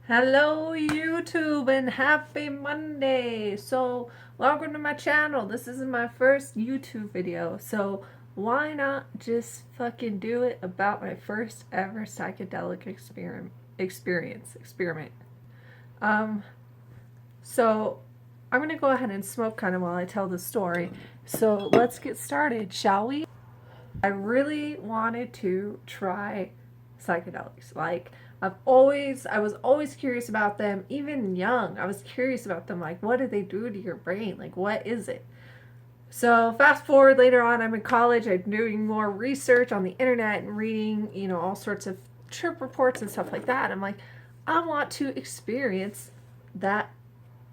Hello YouTube and happy Monday. So welcome to my channel. This isn't my first YouTube video, so why not just fucking do it about my first ever psychedelic experiment. Um so I'm gonna go ahead and smoke kind of while I tell the story. So let's get started, shall we? I really wanted to try psychedelics. I was always curious about them, even young. I was curious about them. Like, what do they do to your brain? Like, what is it? So, fast forward later on, I'm in college. I'm doing more research on the internet and reading, all sorts of trip reports and stuff like that. I'm like, I want to experience that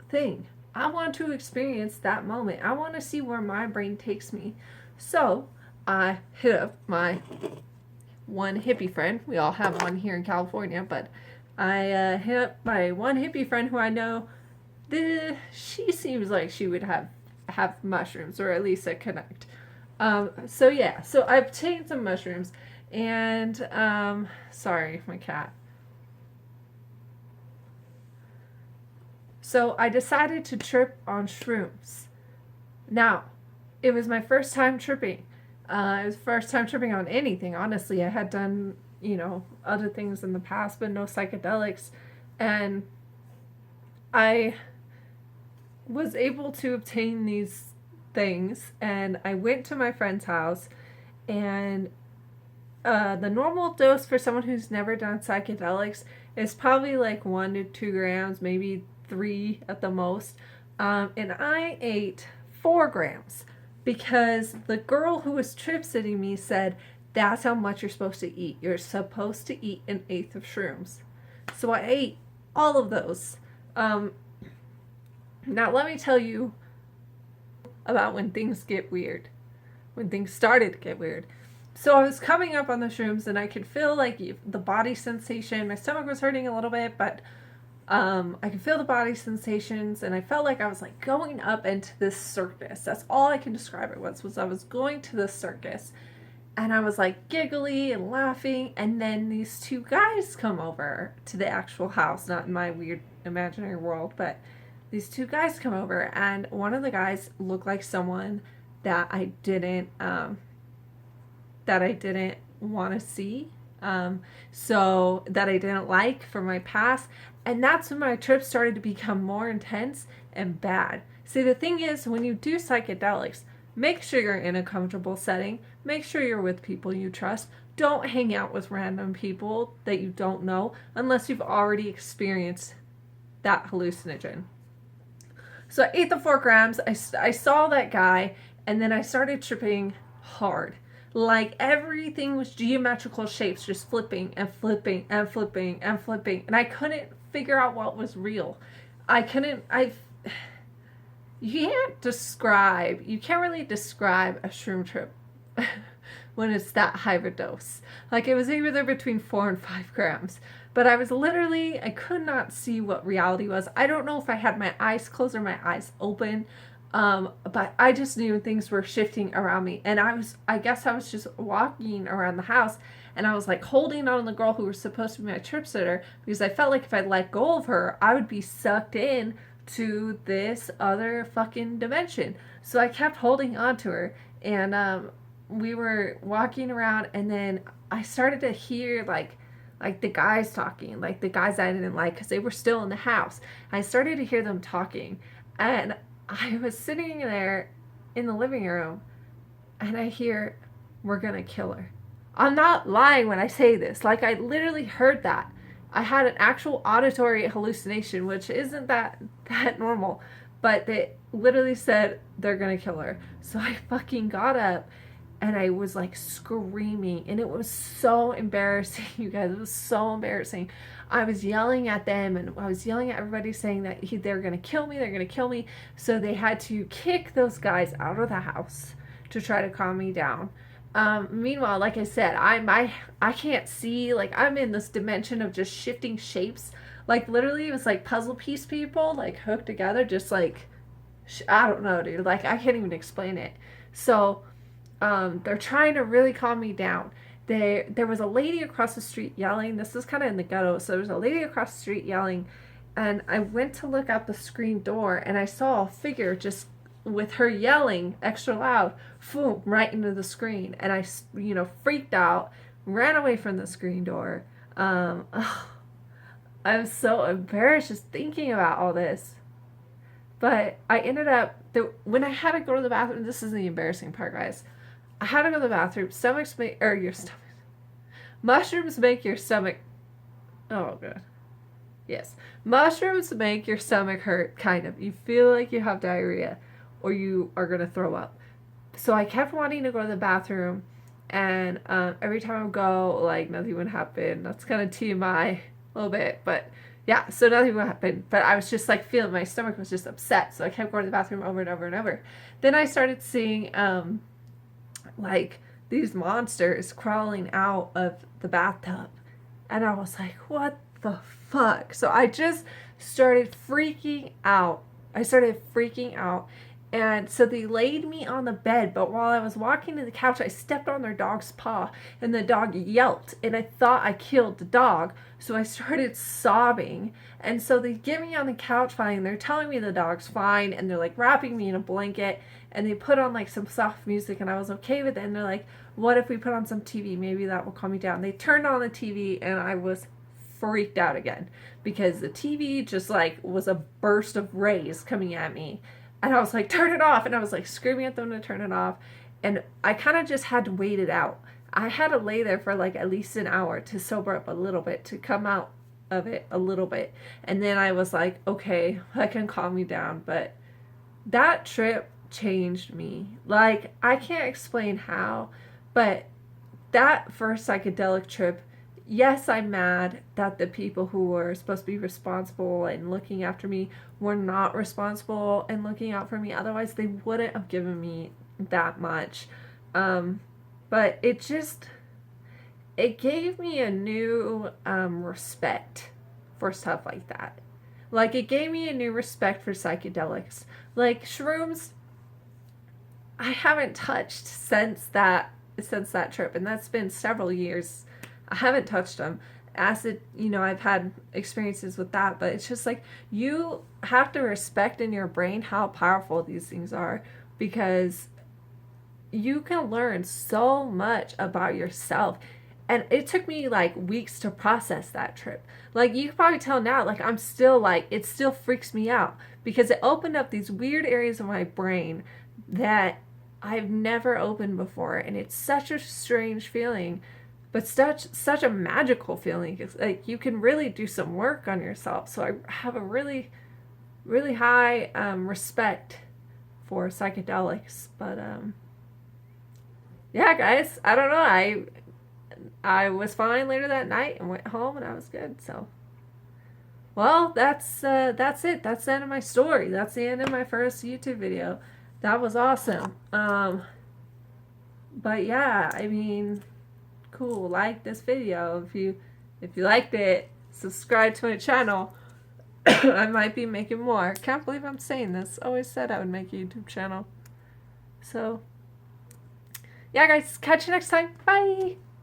thing. I want to experience that moment. I want to see where my brain takes me. So, I hit up my one hippie friend. We all have one here in California, but I hit up my one hippie friend who I know. She seems like she would have mushrooms, or at least a connect. So I obtained some mushrooms, and sorry, my cat. So I decided to trip on shrooms. Now, it was my first time tripping. It was first time tripping on anything, honestly. I had done, other things in the past, but no psychedelics. And I was able to obtain these things, and I went to my friend's house, and the normal dose for someone who's never done psychedelics is probably like 1 to 2 grams, maybe 3 at the most. And I ate 4 grams because the girl who was trip sitting me said that's how much you're supposed to eat. You're supposed to eat an eighth of shrooms. So I ate all of those. Now let me tell you about when things get weird. When things started to get weird. So I was coming up on the shrooms and I could feel like the body sensation. My stomach was hurting a little bit, but I could feel the body sensations, and I felt like I was like going up into this circus. That's all I can describe it was I was going to this circus, and I was like giggly and laughing, and then these two guys come over to the actual house, not in my weird imaginary world, but these two guys come over, and one of the guys looked like someone that I didn't want to see. So that I didn't like from my past. And that's when my trips started to become more intense and bad. See, the thing is, when you do psychedelics, make sure you're in a comfortable setting. Make sure you're with people you trust. Don't hang out with random people that you don't know unless you've already experienced that hallucinogen. So I ate the 4 grams. I saw that guy, and then I started tripping hard. Like everything was geometrical shapes, just flipping and flipping and flipping and flipping. And I couldn't figure out what was real. You can't really describe a shroom trip when it's that high of a dose. Like it was either between 4 and 5 grams. But I could not see what reality was. I don't know if I had my eyes closed or my eyes open. But I just knew things were shifting around me. And I guess I was just walking around the house, and I was like holding on to the girl who was supposed to be my trip sitter because I felt like if I let go of her, I would be sucked in to this other fucking dimension. So I kept holding on to her, and we were walking around, and then I started to hear like the guys talking, like the guys I didn't like because they were still in the house. I started to hear them talking, and I was sitting there in the living room, and I hear, "We're gonna kill her." I'm not lying when I say this. Like, I literally heard that. I had an actual auditory hallucination, which isn't that normal, but they literally said they're gonna kill her. So I fucking got up, and I was like screaming, and it was so embarrassing, you guys. It was so embarrassing. I was yelling at them, and I was yelling at everybody saying that they're gonna kill me, they're gonna kill me. So they had to kick those guys out of the house to try to calm me down. Meanwhile, like I said, I can't see. Like, I'm in this dimension of just shifting shapes. Like, literally, it was like puzzle piece people like hooked together, just like I don't know, dude. Like, I can't even explain it. So they're trying to really calm me down. there was a lady across the street yelling. This is kind of in the ghetto, so there was a lady across the street yelling, and I went to look out the screen door, and I saw a figure just with her yelling extra loud, boom, right into the screen, and I, freaked out, ran away from the screen door. I'm so embarrassed just thinking about all this. But I ended up, when I had to go to the bathroom, this is the embarrassing part, guys. I had to go to the bathroom. Your stomach. Mushrooms make your stomach. Oh, God. Yes. Mushrooms make your stomach hurt, kind of. You feel like you have diarrhea or you are going to throw up. So I kept wanting to go to the bathroom, and every time I would go, like, nothing would happen. That's kind of TMI a little bit, but yeah, so nothing would happen. But I was just like feeling my stomach was just upset, so I kept going to the bathroom over and over and over. Then I started seeing like these monsters crawling out of the bathtub, and I was like, what the fuck? So I just started freaking out. And so they laid me on the bed, but while I was walking to the couch, I stepped on their dog's paw, and the dog yelped, and I thought I killed the dog, so I started sobbing. And so they get me on the couch fine, and they're telling me the dog's fine, and they're like wrapping me in a blanket, and they put on like some soft music, and I was okay with it, and they're like, what if we put on some TV? Maybe that will calm me down. They turned on the TV, and I was freaked out again, because the TV just like was a burst of rays coming at me. And I was like, turn it off. And I was like screaming at them to turn it off. And I kind of just had to wait it out. I had to lay there for like at least an hour to sober up a little bit, to come out of it a little bit. And then I was like, okay, that can calm me down. But that trip changed me. Like, I can't explain how, but that first psychedelic trip, yes, I'm mad that the people who were supposed to be responsible and looking after me were not responsible and looking out for me. Otherwise, they wouldn't have given me that much. But it gave me a new respect for stuff like that. Like, it gave me a new respect for psychedelics. Like, shrooms, I haven't touched since that trip, and that's been several years. I haven't touched them. Acid, I've had experiences with that, but it's just like, you have to respect in your brain how powerful these things are, because you can learn so much about yourself. And it took me like weeks to process that trip. Like, you can probably tell now, like, I'm still like, it still freaks me out, because it opened up these weird areas of my brain that I've never opened before. And it's such a strange feeling, but such a magical feeling. It's like, you can really do some work on yourself. So I have a really, really high respect for psychedelics. But yeah, guys, I don't know. I was fine later that night and went home, and I was good. So, well, that's it. That's the end of my story. That's the end of my first YouTube video. That was awesome. But yeah, I mean, cool. Like this video if you liked it. Subscribe to my channel. I might be making more. Can't believe I'm saying this. Always said I would make a YouTube channel. So yeah, guys, catch you next time. Bye.